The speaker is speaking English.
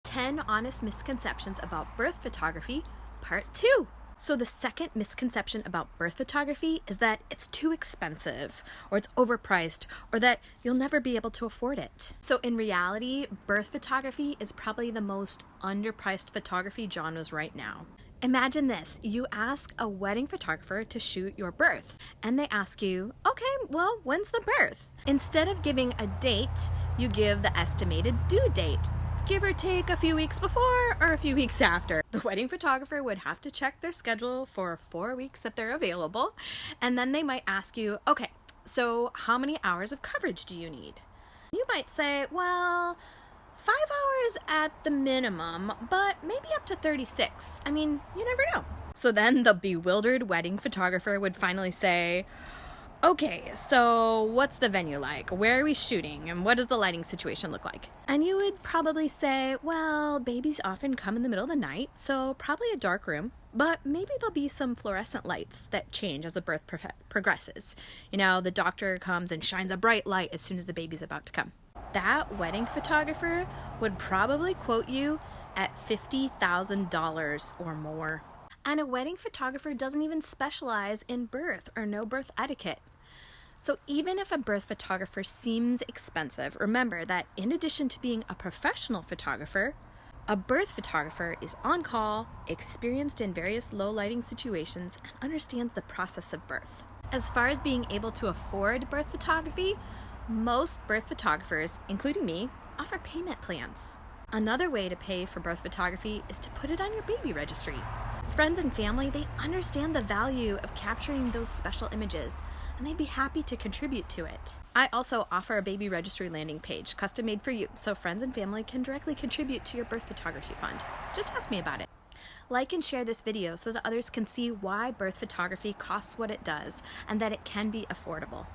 10 Honest Misconceptions About Birth Photography, Part 2. So the second misconception about birth photography is that it's too expensive, or it's overpriced, or that you'll never be able to afford it. So in reality, birth photography is probably the most underpriced photography genres right now. Imagine this, you ask a wedding photographer to shoot your birth, and they ask you, okay, well, when's the birth? Instead of giving a date, you give the estimated due date, give or take a few weeks before or a few weeks after. The wedding photographer would have to check their schedule for 4 weeks that they're available, and then they might ask you, okay, so how many hours of coverage do you need? You might say, well, 5 hours at the minimum, but maybe up to 36. I mean, you never know. So then the bewildered wedding photographer would finally say, okay, so what's the venue like? Where are we shooting? And what does the lighting situation look like? And you would probably say, well, babies often come in the middle of the night, so probably a dark room, but maybe there'll be some fluorescent lights that change as the birth progresses. You know, the doctor comes and shines a bright light as soon as the baby's about to come. That wedding photographer would probably quote you at $50,000 or more. And a wedding photographer doesn't even specialize in birth or know birth etiquette. So even if a birth photographer seems expensive, remember that in addition to being a professional photographer, a birth photographer is on call, experienced in various low lighting situations, and understands the process of birth. As far as being able to afford birth photography, most birth photographers, including me, offer payment plans. Another way to pay for birth photography is to put it on your baby registry. Friends and family, they understand the value of capturing those special images, and they'd be happy to contribute to it. I also offer a baby registry landing page, custom made for you, so friends and family can directly contribute to your birth photography fund. Just ask me about it. Like and share this video so that others can see why birth photography costs what it does and that it can be affordable.